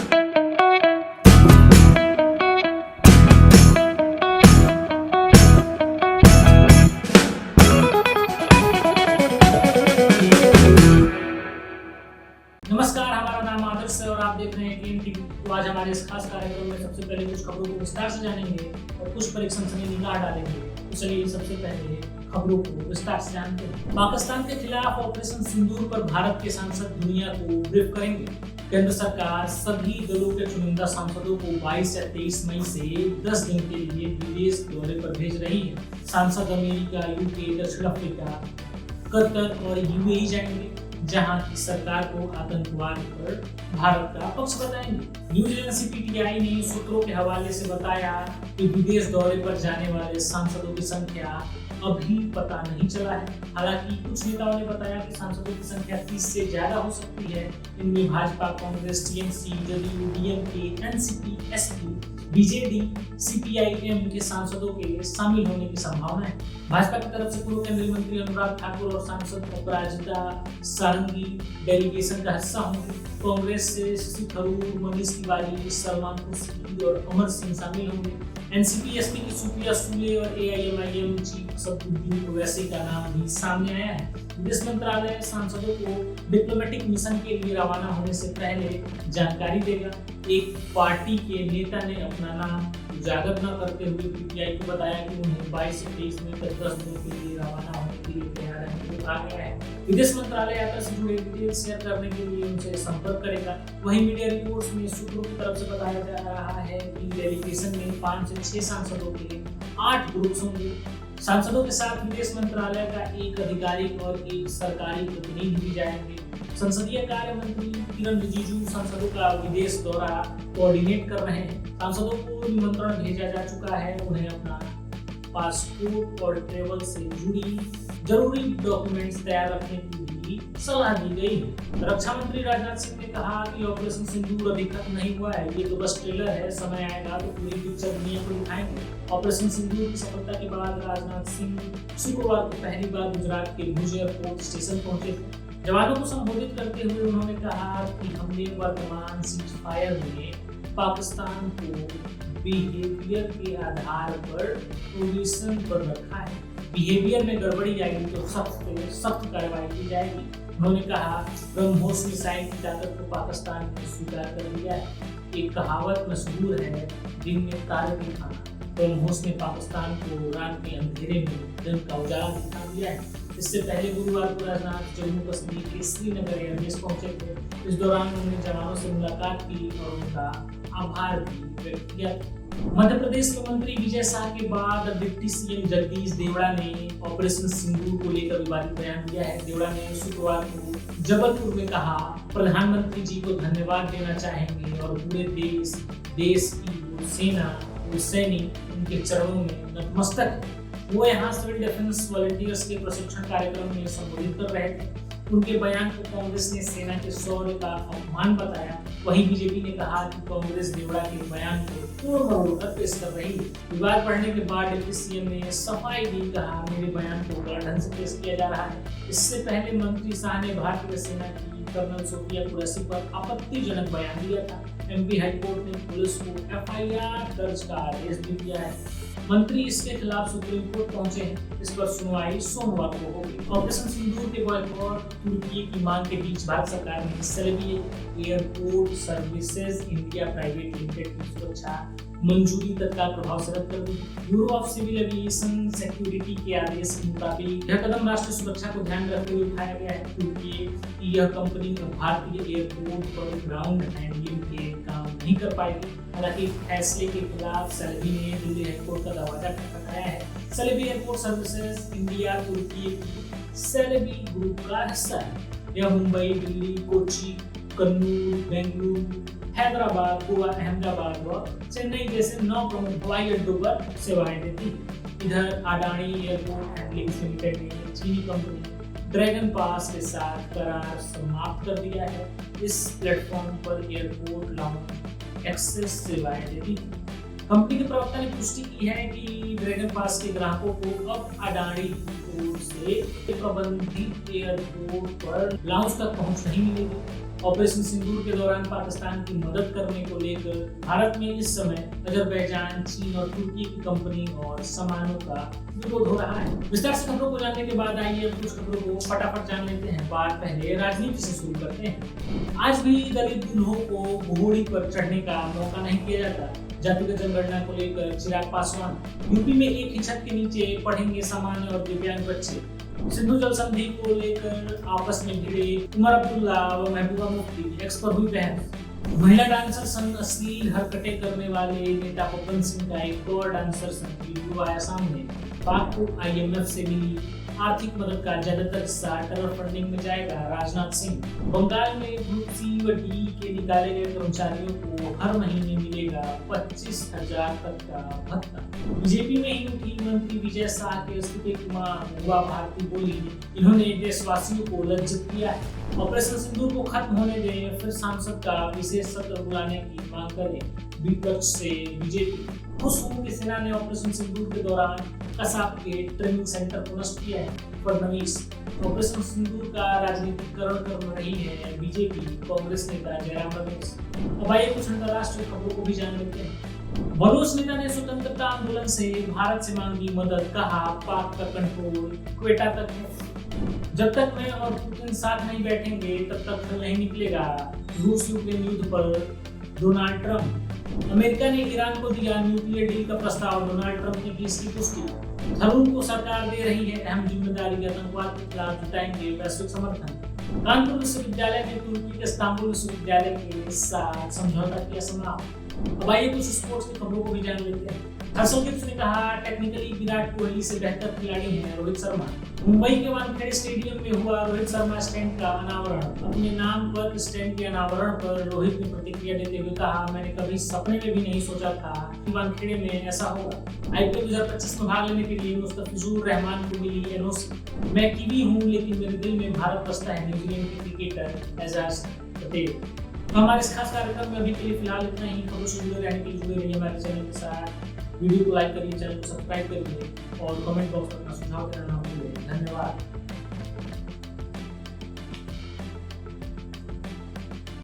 नमस्कार, हमारा नाम आदर्श है और आप देख रहे हैं टीम टीवी। तो आज हमारे इस खास कार्यक्रम में सबसे पहले कुछ खबरों को विस्तार से जानेंगे और कुछ पर एक सनसनी निगाह डालेंगे। तो चलिए सबसे पहले खबरों को विस्तार से जानते हैं। पाकिस्तान के खिलाफ ऑपरेशन सिंदूर पर भारत के सांसद दुनिया को ब्रीफ करेंगे। केंद्र सरकार सभी दलों के चुनिंदा सांसदों को 22 या 23 मई से 10 दिन के लिए विदेश दौरे पर भेज रही है। सांसद अमेरिका, यूके, दक्षिण अफ्रीका, कतर और यूएई जाएंगे, जहां की सरकार को आतंकवाद पर भारत का पक्ष बताएंगे। न्यूज एजेंसी पीटीआई ने सूत्रों के हवाले से बताया कि विदेश दौरे पर जाने वाले सांसदों की संख्या अभी पता नहीं चला है। हालांकि कुछ नेताओं ने बताया कि सांसदों की संख्या 30 से ज्यादा हो सकती है। इनमें Bhajpa, Congress, TMC, JDU, DMK, NCP, SP, BJD, CPIM के सांसदों के शामिल होने की संभावना है। भाजपा की तरफ से पूर्व केंद्रीय मंत्री अनुराग ठाकुर और सांसद अपराजिता सारंगी डेलीगेशन का हिस्सा होंगे। कांग्रेस से शशि थरूर, मनीष तिवारी, सलमान खुर्शीद और अमर सिंह शामिल होंगे। एनसीपी, एसपी की सुप्रिया सूले और एआईएमआईएम चीफ असदुद्दीन ओवैसी का नाम भी सामने आया है। विदेश मंत्रालय सांसदों को डिप्लोमेटिक मिशन के लिए रवाना होने से पहले जानकारी देगा। एक पार्टी के नेता ने अपना नाम उजागर न करते हुए पीटीआई को बताया कि उन्हें 22 से 23 मई तक 10 दिनों के लिए रवाना होने के लिए तैयार रहने को कहा गया है। विदेश मंत्रालय यात्रा से जुड़े डिटेल्स शेयर करने के लिए उनसे संपर्क करेगा। वहीं मीडिया रिपोर्ट्स में सूत्रों की तरफ से बताया जा रहा है कि डेलीगेशन में 5 से 6 सांसदों के 8 ग्रुप्स होंगे। सांसदों के साथ विदेश मंत्रालय का एक अधिकारी और एक सरकारी प्रतिनिधि भी जाएंगे। संसदीय कार्य मंत्री किरण रिजिजू सांसदों का विदेश दौरा कोऑर्डिनेट कर रहे हैं। सांसदों को निमंत्रण भेजा जा चुका है। उन्हें अपना पासपोर्ट और ट्रेवल से जुड़ी जरूरी डॉक्यूमेंट्स तैयार रखने की भी सलाह दी गई है। रक्षा मंत्री राजनाथ सिंह ने कहा कि ऑपरेशन सिंदूर अभी खत्म नहीं हुआ है, ये तो बस ट्रेलर है। समय आएगा तो पूरी पिक्चर दुनिया को दिखाएंगे। ऑपरेशन सिंदूर की सफलता के बाद राजनाथ सिंह शुक्रवार को पहली बार गुजरात के भुज एयरपोर्ट स्टेशन पहुंचे थे। जवानों को संबोधित करते हुए उन्होंने कहा कि हमने वर्तमान सीज़फायर में पाकिस्तान को बिहेवियर के आधार पर पोजीशन पर रखा है। बिहेवियर में गड़बड़ी आएगी तो सख्त कार्रवाई की जाएगी। उन्होंने कहा, ब्रह्मोस मिसाइल की ताकत को पाकिस्तान ने स्वीकार कर लिया है। एक कहावत मशहूर है, दिन में तारे दिखाना। ब्रह्मोस ने पाकिस्तान को रात के अंधेरे में दिन का उजाला दिखा दिया है। इससे पहले गुरुवार को राजनाथ जम्मू कश्मीर के श्रीनगर एयरबेस पहुंचे थे। इस दौरान उन्होंने जवानों से मुलाकात की और उनका आभार भी व्यक्त किया। मध्य प्रदेश के मंत्री विजय शाह के बाद डिप्टी सीएम जगदीश देवड़ा ने ऑपरेशन सिंदूर को लेकर विवादित बयान दिया है। देवड़ा ने शुक्रवार को जबलपुर में कहा, प्रधानमंत्री जी को धन्यवाद देना चाहेंगे और पूरे देश की वो सेना, वो सैनिक उनके चरणों में नतमस्तक है। वो यहाँ सिविल डिफेंस वॉलंटियर्स के प्रशिक्षण कार्यक्रम में संबोधित कर रहे थे। उनके बयान को कांग्रेस ने सेना के शौर्य का अपमान बताया। वहीं बीजेपी ने कहा कि कांग्रेस देवड़ा के बयान को पूर्ण पेश कर रही है। विवाद बढ़ने के बाद डिप्टी सीएम ने सफाई दी, कहा, मेरे बयान को गलत ढंग से पेश किया जा रहा है। इससे पहले मंत्री शाह ने भारतीय सेना की कर्नल सोफिया कुरैशी पर आपत्तिजनक बयान दिया था। एमपी हाईकोर्ट ने पुलिस को एफआईआर दर्ज का आदेश भी दिया है। मंत्री इसके खिलाफ सुप्रीम कोर्ट पहुंचे हैं। इस पर सुनवाई सोमवार को होगी। ऑपरेशन सिंदूर के बॉयकॉट तुर्की की मांग के बीच भारत सरकार ने Celebi airport services India private limited की सुरक्षा मंजूरी तत्काल प्रभाव से रद्द कर दी। Bureau of civil aviation security के आदेश के मुताबिक यह कदम राष्ट्रीय सुरक्षा को ध्यान में रखते हुए उठाया गया है, क्योंकि यह कंपनी भारतीय एयरपोर्ट पर ग्राउंड हैंडलिंग के काम नहीं कर पाएगी। हालांकि फैसले के खिलाफ सेलेबी ने दिल्ली हाईकोर्ट का दरवाजा खटखटाया है। सेलेबी एयरपोर्ट सर्विसेज इंडिया तुर्की की सेलेबी ग्रुप का हिस्सा है। यह मुंबई, दिल्ली, कोच्चि, कन्नूर, बेंगलुरु, हैदराबाद, गोवा, अहमदाबाद व चेन्नई जैसे 9 प्रमुख हवाई अड्डों पर सेवाएं देती है। इधर अडानी एयरपोर्ट हैंडलिंग लिमिटेड ने चीनी कंपनी ड्रैगन पास के साथ करार समाप्त कर दिया है। इस प्लेटफॉर्म पर एयरपोर्ट लाउंज एक्सेस सेवाएं देती है। कंपनी के प्रवक्ता ने पुष्टि की है कि ड्रैगन पास के ग्राहकों को अब अडानी ओर से प्रबंधित एयरपोर्ट पर लाउंज तक पहुंच नहीं मिलेगी ऑपरेशन सिंदूर के दौरान पाकिस्तान की मदद करने को लेकर भारत में इस समय अजरबैजान, चीन और तुर्की की कंपनी और सामानों का विरोध हो रहा है। विस्तार से खबरों को जानने के बाद आइए अब कुछ खबरों को फटाफट जान लेते हैं। बात पहले राजनीति से शुरू करते हैं। आज भी दलित दूल्हों को घोड़ी पर चढ़ने का मौका नहीं दिया जाता। जातिगत जनगणना को लेकर चिराग पासवान, यूपी में एक ही छत के नीचे पढ़ेंगे सामान्य और दिव्यांग बच्चे। सिंधु जल संधि को लेकर आपस में भिड़े उमर अब्दुल्ला व महबूबा मुफ्ती, एक्स पर हुई बहस। महिला डांसर संग अश्लील हरकतें करने वाले नेता पवन सिंह का एक और डांसर संग वीडियो आया सामने। पाक को IMF से मिली आर्थिक मदद का ज्यादातर हिस्सा टेरर फंडिंग में जाएगा। राजनाथ सिंह, बंगाल में ग्रुप C व D के निकाले गए कर्मचारियों को हर महीने मिलेगा 25,000 तक का भत्ता। बीजेपी में ही उठी मंत्री विजय शाह के इस्तीफे की मांग। युवा भारती बोली, इन्होंने देशवासियों को लज्जित किया है। ऑपरेशन सिंदूर को खत्म होने दें, फिर सांसद का विशेष सत्र बुलाने की मांग करें। विपक्ष से बीजेपी। खुश हूं कि सेना ने ऑपरेशन सिंदूर के दौरान कसाब के ट्रेनिंग सेंटर को नष्ट किया है। फडणवीस, ऑपरेशन सिंदूर का राजनीतिकरण कर रही है बीजेपी। कांग्रेस नेता जयराम रमेश। अब आइए कुछ अंतर्राष्ट्रीय खबरों को भी जान लेते हैं। बलोच नेता ने स्वतंत्रता आंदोलन से भारत से मांगी मदद, कहा पाक का कंट्रोल क्वेटा तक है। जब तक मैं और पुतिन साथ नहीं बैठेंगे तब तक हल नहीं निकलेगा। रूस यूक्रेन युद्ध पर डोनाल्ड ट्रंप। अमेरिका ने ईरान को दिया न्यूक्लियर डील का प्रस्ताव। डोनाल्ड ट्रंप ने की इसकी पुष्टि। थरूर को सरकार दे रही है अहम जिम्मेदारी। आतंकवाद के खिलाफ जुटाएंगे वैश्विक समर्थन। कानपुर विश्वविद्यालय ने तुर्की के इस्तांबुल विश्वविद्यालय के साथ समझौता किया समाप्त। अब आइए कुछ स्पोर्ट्स की खबरों को भी जान लेते हैं। हर्षदीप ने कहा, टेक्निकली विराट कोहली से बेहतर खिलाड़ी हैं रोहित शर्मा। मुंबई के वानखेड़े स्टेडियम में हुआ रोहित शर्मा स्टैंड का अनावरण। अपने नाम पर स्टैंड के अनावरण पर रोहित ने प्रतिक्रिया देते हुए कहा, मैंने कभी सपने में भी नहीं सोचा था कि वानखेड़े में ऐसा होगा। IPL 2025 में भाग लेने के लिए मुस्तफिजुर रहमान को मिली NOC। मैं कीवी हूँ लेकिन मेरे दिल में भारत बसता है। न्यूजीलैंड के क्रिकेटर एजाज पटेल। तो हमारे इस खास कार्यक्रम में अभी के लिए फिलहाल इतना ही। खबरों से जुड़े रहने के लिए जुड़े रहिए हमारे चैनल के साथ। वीडियो को लाइक करिए, चैनल को सब्सक्राइब करिए और कमेंट बॉक्स में अपना सुझाव देना ना भूलिए। धन्यवाद।